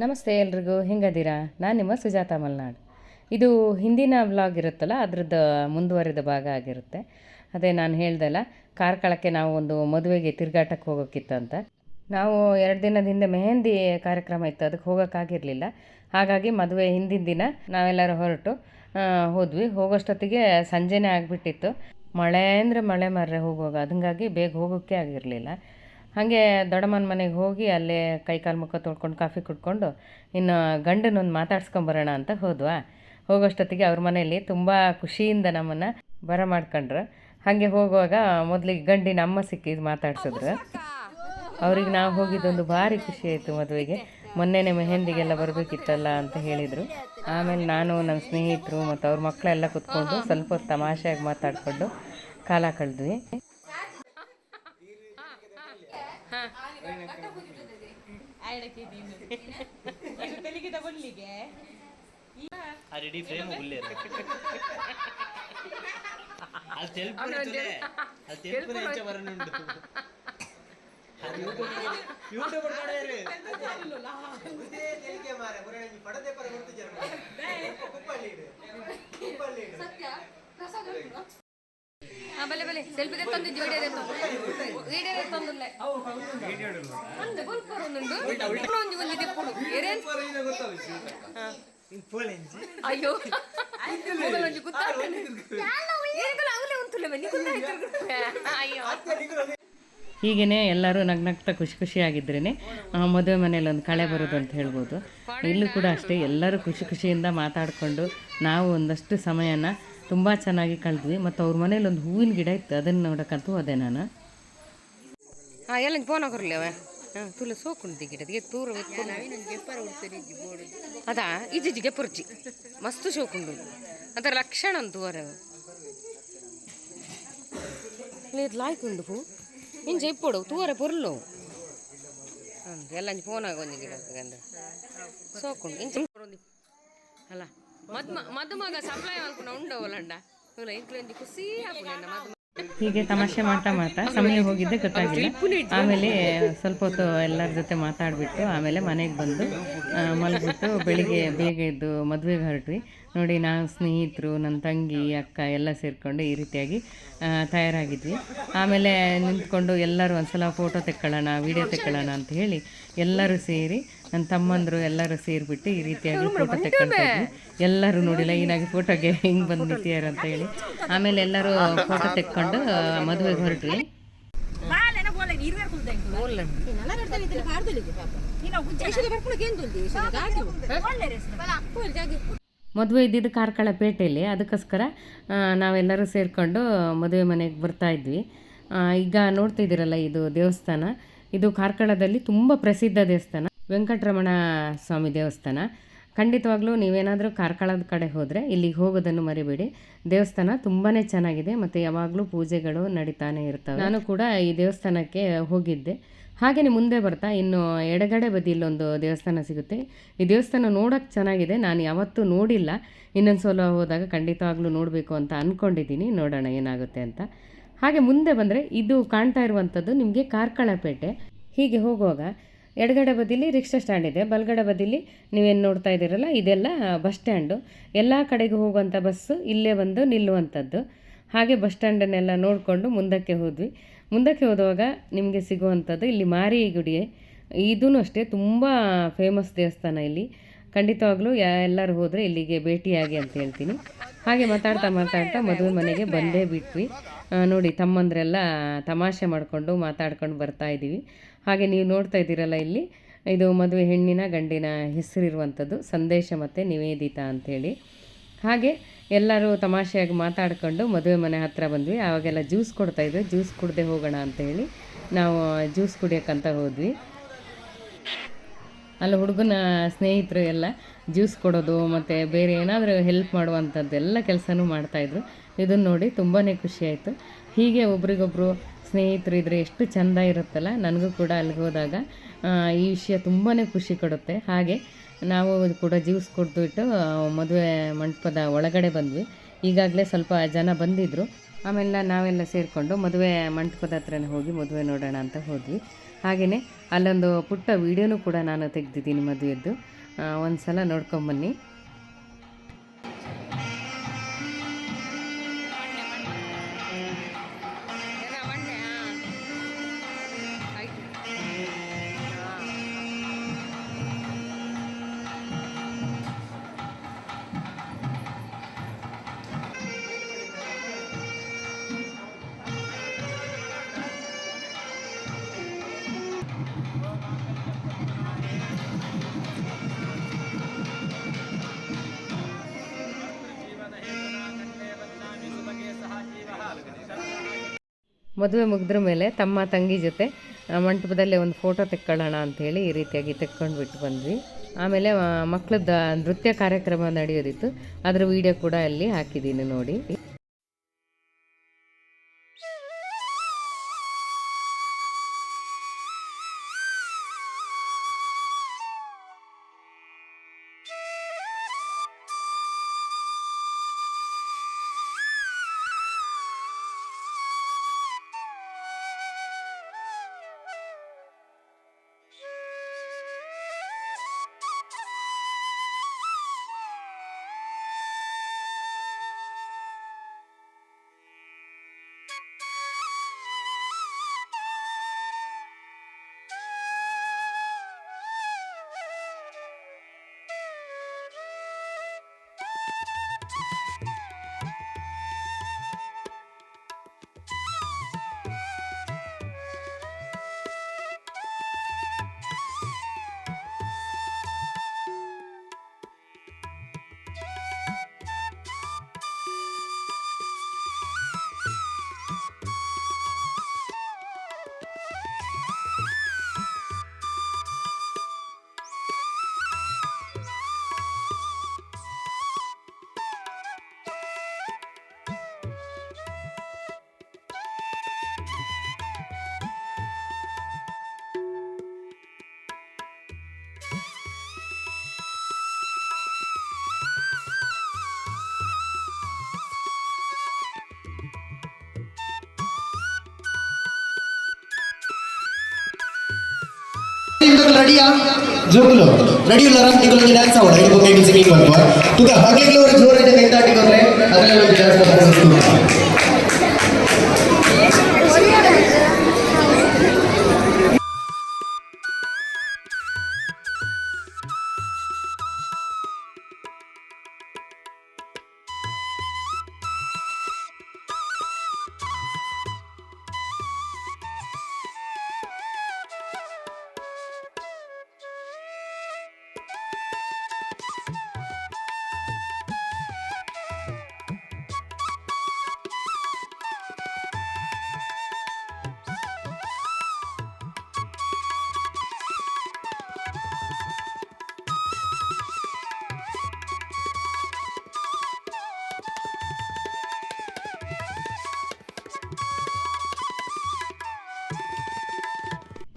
ನಮಸ್ತೆ ಎಲ್ರಿಗೂ, ಹೆಂಗದ್ದೀರಾ? ನಾನು ನಿಮ್ಮ ಸುಜಾತ ಮಲ್ನಾಡ್. ಇದು ಹಿಂದಿನ ವ್ಲಾಗ್ ಇರುತ್ತಲ್ಲ, ಅದ್ರದ್ದು ಮುಂದುವರಿದ ಭಾಗ ಆಗಿರುತ್ತೆ. ಅದೇ ನಾನು ಹೇಳ್ದಲ್ಲ, ಕಾರ್ಕಳಕ್ಕೆ ನಾವು ಒಂದು ಮದುವೆಗೆ ತಿರುಗಾಟಕ್ಕೆ ಹೋಗೋಕ್ಕಿತ್ತು ಅಂತ. ನಾವು 2 ದಿನದ ಹಿಂದೆ ಮೆಹಂದಿ ಕಾರ್ಯಕ್ರಮ ಇತ್ತು, ಅದಕ್ಕೆ ಹೋಗೋಕ್ಕಾಗಿರಲಿಲ್ಲ. ಹಾಗಾಗಿ ಮದುವೆ ಹಿಂದಿನ ದಿನ ನಾವೆಲ್ಲರೂ ಹೊರಟು ಹೋದ್ವಿ. ಹೋಗೋಷ್ಟೊತ್ತಿಗೆ ಸಂಜೆನೇ ಆಗಿಬಿಟ್ಟಿತ್ತು. ಮಳೆ ಅಂದರೆ ಮಳೆ ಮಾರ್ರೆ ಹೋಗುವಾಗ, ಹಂಗಾಗಿ ಬೇಗ ಹೋಗೋಕ್ಕೆ ಆಗಿರಲಿಲ್ಲ. ಹಾಗೆ ದೊಡ್ಡಮ್ಮನ ಮನೆಗೆ ಹೋಗಿ ಅಲ್ಲೇ ಕೈಕಾಲು ಮುಖ ತೊಳ್ಕೊಂಡು ಕಾಫಿ ಕುಡ್ಕೊಂಡು ಇನ್ನು ಗಂಡನೊಂದು ಮಾತಾಡ್ಸ್ಕೊಂಬರೋಣ ಅಂತ ಹೋದ್ವಾ. ಹೋಗೋಷ್ಟೊತ್ತಿಗೆ ಅವ್ರ ಮನೆಯಲ್ಲಿ ತುಂಬ ಖುಷಿಯಿಂದ ನಮ್ಮನ್ನು ಬರಮಾಡ್ಕೊಂಡ್ರು. ಹಾಗೆ ಹೋಗುವಾಗ ಮೊದಲಿಗೆ ಗಂಡಿನ ಅಮ್ಮ ಸಿಕ್ಕಿ ಮಾತಾಡ್ಸಿದ್ರು. ಅವ್ರಿಗೆ ನಾವು ಹೋಗಿದ್ದೊಂದು ಭಾರಿ ಖುಷಿ ಆಯಿತು. ಮದುವೆಗೆ ಮೊನ್ನೆನೇ ಮೆಹಂದಿಗೆಲ್ಲ ಬರಬೇಕಿತ್ತಲ್ಲ ಅಂತ ಹೇಳಿದರು. ಆಮೇಲೆ ನಾನು ನನ್ನ ಸ್ನೇಹಿತರು ಮತ್ತು ಅವ್ರ ಮಕ್ಕಳೆಲ್ಲ ಕೂತ್ಕೊಂಡು ಸ್ವಲ್ಪ ಹೊತ್ತು ತಮಾಷೆಯಾಗಿ ಮಾತಾಡಿಕೊಂಡು ಕಾಲ ಕಳೆದ್ವಿ. ಬಲೆ ಬಲೆ ಸೆಲ್ಫಿ ತಂದಿದ್ದು ವಿಡಿಯೋ ತಂದಿಲ್ಲ ಅಯ್ಯೋ ಹೀಗೇ ಎಲ್ಲರೂ ನಗ್ನಗ್ತಾ ಖುಷಿ ಖುಷಿಯಾಗಿದ್ರೇ ಮದುವೆ ಮನೇಲಿ ಒಂದು ಕಳೆ ಬರೋದು ಅಂತ ಹೇಳ್ಬೋದು. ಇಲ್ಲೂ ಕೂಡ ಅಷ್ಟೇ, ಎಲ್ಲರೂ ಖುಷಿ ಖುಷಿಯಿಂದ ಮಾತಾಡಿಕೊಂಡು ನಾವು ಒಂದಷ್ಟು ಸಮಯನ ತುಂಬ ಚೆನ್ನಾಗಿ ಕಳೆದ್ವಿ. ಮತ್ತು ಅವ್ರ ಮನೇಲಿ ಒಂದು ಹೂವಿನ ಗಿಡ ಇತ್ತು, ಅದನ್ನು ನೋಡೋಕ್ಕಂತೂ ಅದೇ ನಾನು. ಎಲ್ಲ ಫೋನ್ ಹಾಕೋರ್ಲಿ ಅವ ತುಲ ಸೋಕುಂಡಿ ಗಿಡದ ತೂರ ಅದಾ ಇಜ್ಜಿ ಗೆಪ್ಪರ್ಜಿ ಮಸ್ತ್ ಶೋಕುಂಡು ಅದರ ಲಕ್ಷಣ ಅಂತೂ ಅವರ ಲಾಯ್ಕುಂಡು ಹೂ ಇಂಜ ಇಪ್ಪಡು ತೂವರ ಪೊರ್ಲು ಎಲ್ಲ ಫೋನ್ ಆಗೊಂದು ಗಿಡ ಸೋಕುಂಡು ಇಂಚ ಅಲ್ಲ ಮದುಮಗ ಸಪ್ಲೈ ಅನ್ಕೊಂಡು ಉಂಡವಲ್ಲಂಡ ಇಂಕ್ಲೆಂಜಿ ಖುಷಿ ಹಾಕೊಂಡು ಮದುಮ. ಹೀಗೆ ತಮಾಷೆ ಮಾಡ್ತಾ ಸಮಯ ಹೋಗಿದ್ದೆ ಗೊತ್ತಾಗಿಲ್ಲ. ಆಮೇಲೆ ಸ್ವಲ್ಪ ಹೊತ್ತು ಎಲ್ಲರ ಜೊತೆ ಮಾತಾಡಿಬಿಟ್ಟು ಆಮೇಲೆ ಮನೆಗೆ ಬಂದು ಮಲಗಿಬಿಟ್ಟು ಬೆಳಿಗ್ಗೆ ಬೇಗ ಎದ್ದು ಮದುವೆಗೆ ಹೊರಟ್ವಿ. ನೋಡಿ, ನಾವು ಸ್ನೇಹಿತರು, ನನ್ನ ತಂಗಿ, ಅಕ್ಕ ಎಲ್ಲ ಸೇರಿಕೊಂಡು ಈ ರೀತಿಯಾಗಿ ತಯಾರಾಗಿದ್ವಿ. ಆಮೇಲೆ ನಿಂತ್ಕೊಂಡು ಎಲ್ಲರೂ ಒಂದು ಸಲ ಫೋಟೋ ತೆಕ್ಕೊಳ್ಳೋಣ, ವೀಡಿಯೋ ತೆಕ್ಕೊಳ್ಳೋಣ ಅಂತ ಹೇಳಿ ಎಲ್ಲರೂ ಸೇರಿ, ನನ್ನ ತಮ್ಮಂದರು ಎಲ್ಲರೂ ಸೇರಿಬಿಟ್ಟು ಈ ರೀತಿಯಾಗಿ ಫೋಟೋ ತೆಕ್ಕೊಳ್ತಿದ್ವಿ. ಎಲ್ಲರೂ ನೋಡಿಲ್ಲ ಏನಾಗಿ ಫೋಟೋಗೆ ಹಿಂಗೆ ಬಂದು ನಿಂತಿಯಾರು ಅಂತ ಹೇಳಿ. ಆಮೇಲೆ ಎಲ್ಲರೂ ಫೋಟೋ ತೆಕ್ಕೊಂಡು ಮದುವೆಗೆ ಹೊರಟ್ವಿ. ಮದುವೆ ಇದ್ದಿದ್ದು ಕಾರ್ಕಳ ಪೇಟೆಯಲ್ಲಿ, ಅದಕ್ಕೋಸ್ಕರ ನಾವೆಲ್ಲರೂ ಸೇರಿಕೊಂಡು ಮದುವೆ ಮನೆಗೆ ಬರ್ತಾಯಿದ್ವಿ. ಈಗ ನೋಡ್ತಿದ್ದೀರಲ್ಲ, ಇದು ದೇವಸ್ಥಾನ. ಇದು ಕಾರ್ಕಳದಲ್ಲಿ ತುಂಬ ಪ್ರಸಿದ್ಧ ದೇವಸ್ಥಾನ, ವೆಂಕಟರಮಣ ಸ್ವಾಮಿ ದೇವಸ್ಥಾನ. ಖಂಡಿತವಾಗ್ಲೂ ನೀವೇನಾದರೂ ಕಾರ್ಕಳದ ಕಡೆ ಹೋದರೆ ಇಲ್ಲಿಗೆ ಹೋಗೋದನ್ನು ಮರಿಬೇಡಿ. ದೇವಸ್ಥಾನ ತುಂಬಾ ಚೆನ್ನಾಗಿದೆ ಮತ್ತು ಯಾವಾಗಲೂ ಪೂಜೆಗಳು ನಡೀತಾನೆ ಇರ್ತವೆ. ನಾನು ಕೂಡ ಈ ದೇವಸ್ಥಾನಕ್ಕೆ ಹೋಗಿದ್ದೆ. ಹಾಗೆಯೇ ಮುಂದೆ ಬರ್ತಾ ಇನ್ನು ಎಡಗಡೆ ಬದಿಯಲ್ಲೊಂದು ದೇವಸ್ಥಾನ ಸಿಗುತ್ತೆ. ಈ ದೇವಸ್ಥಾನ ನೋಡೋಕ್ಕೆ ಚೆನ್ನಾಗಿದೆ, ನಾನು ಯಾವತ್ತೂ ನೋಡಿಲ್ಲ. ಇನ್ನೊಂದು ಸಲ ಹೋದಾಗ ಖಂಡಿತವಾಗ್ಲೂ ನೋಡಬೇಕು ಅಂತ ಅಂದ್ಕೊಂಡಿದ್ದೀನಿ. ನೋಡೋಣ ಏನಾಗುತ್ತೆ ಅಂತ. ಹಾಗೆ ಮುಂದೆ ಬಂದರೆ ಇದು ಕಾಣ್ತಾ ಇರುವಂಥದ್ದು ನಿಮಗೆ ಕಾರ್ಕಳಪೇಟೆ. ಹೀಗೆ ಹೋಗುವಾಗ ಎಡಗಡೆ ಬದಿಲಿ ರಿಕ್ಷಾ ಸ್ಟ್ಯಾಂಡ್ ಇದೆ, ಬಲಗಡೆ ಬದಿಲಿ ನೀವೇನು ನೋಡ್ತಾ ಇದ್ದೀರಲ್ಲ ಇದೆಲ್ಲ ಬಸ್ ಸ್ಟ್ಯಾಂಡು. ಎಲ್ಲ ಕಡೆಗೆ ಹೋಗುವಂಥ ಬಸ್ಸು ಇಲ್ಲೇ ಬಂದು ನಿಲ್ಲುವಂಥದ್ದು. ಹಾಗೆ ಬಸ್ ಸ್ಟ್ಯಾಂಡನ್ನೆಲ್ಲ ನೋಡಿಕೊಂಡು ಮುಂದಕ್ಕೆ ಹೋದ್ವಿ. ಮುಂದಕ್ಕೆ ಹೋದಾಗ ನಿಮಗೆ ಸಿಗುವಂಥದ್ದು ಇಲ್ಲಿ ಮಾರಿ ಗುಡಿ. ಇದೂ ಅಷ್ಟೇ ತುಂಬ ಫೇಮಸ್ ದೇವಸ್ಥಾನ ಇಲ್ಲಿ. ಖಂಡಿತವಾಗ್ಲೂ ಎಲ್ಲರೂ ಹೋದರೆ ಇಲ್ಲಿಗೆ ಭೇಟಿಯಾಗಿ ಅಂತ ಹೇಳ್ತೀನಿ. ಹಾಗೆ ಮಾತಾಡ್ತಾ ಮದುವೆ ಮನೆಗೆ ಬಂದೇ ಬಿಟ್ವಿ. ನೋಡಿ, ತಮ್ಮಂದ್ರೆಲ್ಲ ತಮಾಷೆ ಮಾಡಿಕೊಂಡು ಮಾತಾಡ್ಕೊಂಡು ಬರ್ತಾಯಿದ್ದೀವಿ. ಹಾಗೆ ನೀವು ನೋಡ್ತಾ ಇದ್ದೀರಲ್ಲ, ಇಲ್ಲಿ ಇದು ಮದುವೆ ಹೆಣ್ಣಿನ ಗಂಡಿನ ಹೆಸರಿರುವಂಥದ್ದು ಸಂದೇಶ ಮತ್ತು ನಿವೇದಿತಾ ಅಂಥೇಳಿ. ಹಾಗೆ ಎಲ್ಲರೂ ತಮಾಷೆಯಾಗಿ ಮಾತಾಡಿಕೊಂಡು ಮದುವೆ ಮನೆ ಹತ್ತಿರ ಬಂದ್ವಿ. ಆವಾಗೆಲ್ಲ ಜ್ಯೂಸ್ ಕೊಡ್ತಾಯಿದ್ರು. ಜ್ಯೂಸ್ ಕುಡ್ದೆ ಹೋಗೋಣ ಅಂತ ಹೇಳಿ ನಾವು ಜ್ಯೂಸ್ ಕುಡಿಯೋಕ್ಕಂತ ಹೋದ್ವಿ. ಅಲ್ಲಿ ಹುಡುಗನ ಸ್ನೇಹಿತರು ಎಲ್ಲ ಜ್ಯೂಸ್ ಕೊಡೋದು ಮತ್ತು ಬೇರೆ ಏನಾದರೂ ಹೆಲ್ಪ್ ಮಾಡುವಂಥದ್ದೆಲ್ಲ ಕೆಲಸನೂ ಮಾಡ್ತಾಯಿದ್ರು. ಇದನ್ನು ನೋಡಿ ತುಂಬಾ ಖುಷಿಯಾಯಿತು. ಹೀಗೆ ಒಬ್ರಿಗೊಬ್ಬರು ಸ್ನೇಹಿತರು ಇದ್ದರೆ ಎಷ್ಟು ಚೆಂದ ಇರುತ್ತಲ್ಲ. ನನಗೂ ಕೂಡ ಅಲ್ಲಿಗೆ ಹೋದಾಗ ಈ ವಿಷಯ ತುಂಬಾ ಖುಷಿ ಕೊಡುತ್ತೆ. ಹಾಗೆ ನಾವು ಕೂಡ ಜ್ಯೂಸ್ ಕುಡಿದ್ಬಿಟ್ಟು ಮದುವೆ ಮಂಟಪದ ಒಳಗಡೆ ಬಂದ್ವಿ. ಈಗಾಗಲೇ ಸ್ವಲ್ಪ ಜನ ಬಂದಿದ್ದರು. ಆಮೇಲೆ ನಾವೆಲ್ಲ ಸೇರಿಕೊಂಡು ಮದುವೆ ಮಂಟಪದ ಹತ್ರನೇ ಹೋಗಿ ಮದುವೆ ನೋಡೋಣ ಅಂತ ಹೋದ್ವಿ. ಹಾಗೆಯೇ ಅಲ್ಲೊಂದು ಪುಟ್ಟ ವೀಡಿಯೋನೂ ಕೂಡ ನಾನು ತೆಗೆದಿದ್ದೀನಿ ಮದುವೆದ್ದು. ಒಂದು ಸಲ ನೋಡ್ಕೊಂಬನ್ನಿ. ಮದುವೆ ಮುಗಿದ್ರ ಮೇಲೆ ತಮ್ಮ ತಂಗಿ ಜೊತೆ ಮಂಟಪದಲ್ಲೇ ಒಂದು ಫೋಟೋ ತೆಕ್ಕೊಳ್ಳೋಣ ಅಂಥೇಳಿ ಈ ರೀತಿಯಾಗಿ ತೆಕ್ಕೊಂಡ್ಬಿಟ್ಟು ಬಂದ್ವಿ. ಆಮೇಲೆ ಮಕ್ಕಳದ್ದು ನೃತ್ಯ ಕಾರ್ಯಕ್ರಮ ನಡೆಯೋದಿತ್ತು, ಅದರ ವಿಡಿಯೋ ಕೂಡ ಅಲ್ಲಿ ಹಾಕಿದ್ದೀನಿ ನೋಡಿ. రెడీయా జోకులు రెడీ ఉన్నారా ఇంకో డాన్స్ అవ్వడం ఇంకో మీకు సింగింగ్ అనుకో तुका ಹಗಲಿಗೆ ಒಂದು ಜೋರಾಗಿ ಕೈ ತಾಟಿಕೊಂಡ್ರೆ ಅದರಲ್ಲಿ ಒಂದು ಡ್ಯಾನ್ಸ್ ಮಾಡ್ಕೊಂಡು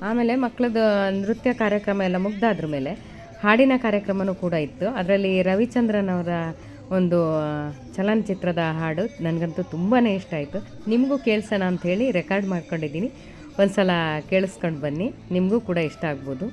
ಆಮೇಲೆ ಮಕ್ಕಳದ್ದು ನೃತ್ಯ ಕಾರ್ಯಕ್ರಮ ಎಲ್ಲ ಮುಗ್ದಾದ್ರ ಮೇಲೆ ಹಾಡಿನ ಕಾರ್ಯಕ್ರಮವೂ ಕೂಡ ಇತ್ತು. ಅದರಲ್ಲಿ ರವಿಚಂದ್ರನ್ ಅವರ ಒಂದು ಚಲನಚಿತ್ರದ ಹಾಡು ನನಗಂತೂ ತುಂಬಾ ಇಷ್ಟ ಆಯಿತು. ನಿಮಗೂ ಕೇಳಿಸೋಣ ಅಂಥೇಳಿ ರೆಕಾರ್ಡ್ ಮಾಡ್ಕೊಂಡಿದ್ದೀನಿ, ಒಂದು ಸಲ ಕೇಳಿಸ್ಕೊಂಡು ಬನ್ನಿ, ನಿಮಗೂ ಕೂಡ ಇಷ್ಟ ಆಗ್ಬೋದು.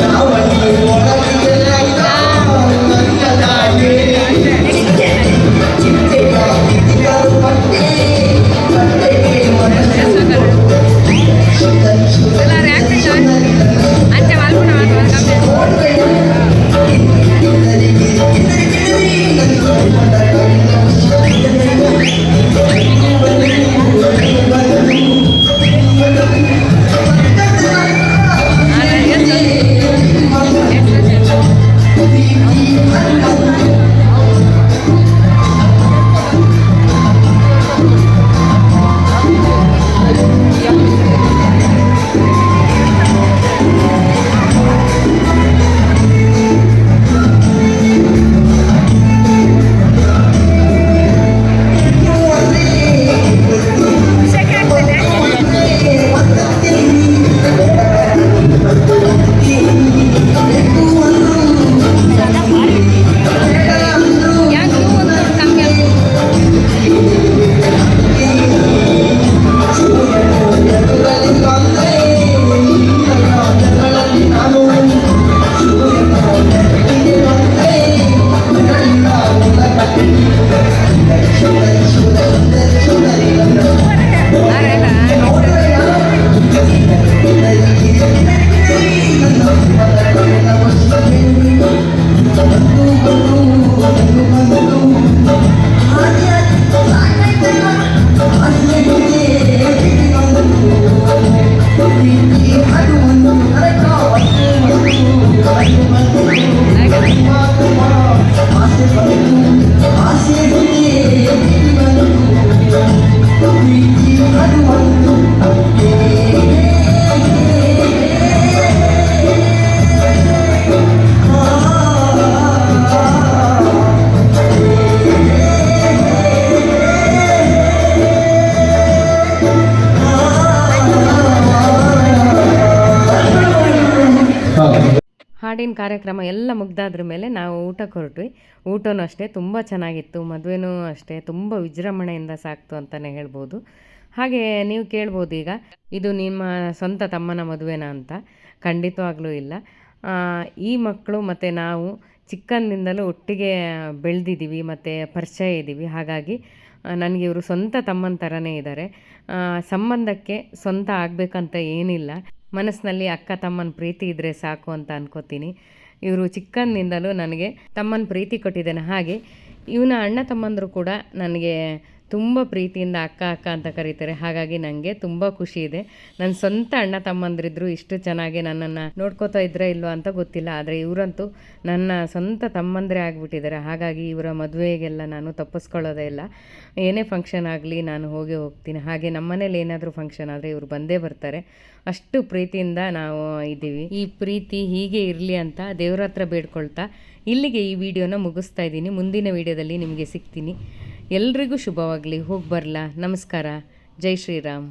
Now ಹಾಡಿನ ಕಾರ್ಯಕ್ರಮ ಎಲ್ಲ ಮುಗ್ದಾದ್ರ ಮೇಲೆ ನಾವು ಊಟಕ್ಕೆ ಹೊರಟ್ವಿ. ಊಟನೂ ಅಷ್ಟೇ ತುಂಬ ಚೆನ್ನಾಗಿತ್ತು, ಮದುವೆನೂ ಅಷ್ಟೇ ತುಂಬ ವಿಜೃಂಭಣೆಯಿಂದ ಸಾಕ್ತು ಅಂತಲೇ ಹೇಳ್ಬೋದು. ಹಾಗೆ ನೀವು ಕೇಳ್ಬೋದು ಈಗ ಇದು ನಿಮ್ಮ ಸ್ವಂತ ತಮ್ಮನ ಮದುವೆನಾ ಅಂತ. ಖಂಡಿತವಾಗ್ಲೂ ಇಲ್ಲ. ಈ ಮಕ್ಕಳು ಮತ್ತು ನಾವು ಚಿಕ್ಕಂದಿಂದಲೂ ಒಟ್ಟಿಗೆ ಬೆಳೆದಿದ್ದೀವಿ ಮತ್ತು ಪರಿಚಯ ಇದ್ದೀವಿ. ಹಾಗಾಗಿ ನನಗೆ ಇವರು ಸ್ವಂತ ತಮ್ಮನ ಥರನೇ ಇದ್ದಾರೆ. ಸಂಬಂಧಕ್ಕೆ ಸ್ವಂತ ಆಗಬೇಕಂತ ಏನಿಲ್ಲ, ಮನಸ್ಸಿನಲ್ಲಿ ಅಕ್ಕ ತಮ್ಮನ ಪ್ರೀತಿ ಇದ್ದರೆ ಸಾಕು ಅಂತ ಅನ್ಕೋತೀನಿ. ಇವರು ಚಿಕ್ಕಂದಿಂದಲೂ ನನಗೆ ತಮ್ಮನ ಪ್ರೀತಿ ಕೊಟ್ಟಿದ್ದೇನೆ. ಹಾಗೆ ಇವನ ಅಣ್ಣ ತಮ್ಮಂದರು ಕೂಡ ನನಗೆ ತುಂಬ ಪ್ರೀತಿಯಿಂದ ಅಕ್ಕ ಅಕ್ಕ ಅಂತ ಕರೀತಾರೆ. ಹಾಗಾಗಿ ನನಗೆ ತುಂಬ ಖುಷಿ ಇದೆ. ನನ್ನ ಸ್ವಂತ ಅಣ್ಣ ತಮ್ಮಂದಿರಿದ್ರು ಇಷ್ಟು ಚೆನ್ನಾಗಿ ನನ್ನನ್ನು ನೋಡ್ಕೋತಾ ಇದ್ರೆ ಇಲ್ವೋ ಅಂತ ಗೊತ್ತಿಲ್ಲ. ಆದರೆ ಇವರಂತೂ ನನ್ನ ಸ್ವಂತ ತಮ್ಮಂದರೆ ಆಗಿಬಿಟ್ಟಿದ್ದಾರೆ. ಹಾಗಾಗಿ ಇವರ ಮದುವೆಗೆಲ್ಲ ನಾನು ತಪ್ಪಿಸ್ಕೊಳ್ಳೋದೇ ಇಲ್ಲ. ಏನೇ ಫಂಕ್ಷನ್ ಆಗಲಿ ನಾನು ಹೋಗ್ತೀನಿ. ಹಾಗೆ ನಮ್ಮ ಮನೇಲಿ ಏನಾದರೂ ಫಂಕ್ಷನ್ ಆದರೆ ಇವರು ಬಂದೇ ಬರ್ತಾರೆ. ಅಷ್ಟು ಪ್ರೀತಿಯಿಂದ ನಾವು ಇದ್ದೀವಿ. ಈ ಪ್ರೀತಿ ಹೀಗೆ ಇರಲಿ ಅಂತ ದೇವ್ರ ಹತ್ರ ಬೇಡ್ಕೊಳ್ತಾ ಇಲ್ಲಿಗೆ ಈ ವಿಡಿಯೋನ ಮುಗಿಸ್ತಾ ಇದ್ದೀನಿ. ಮುಂದಿನ ವಿಡಿಯೋದಲ್ಲಿ ನಿಮಗೆ ಸಿಗ್ತೀನಿ. ಎಲ್ರಿಗೂ ಶುಭವಾಗಲಿ. ಹೋಗಿ ಬರಲಾ. ನಮಸ್ಕಾರ. ಜೈ ಶ್ರೀರಾಮ್.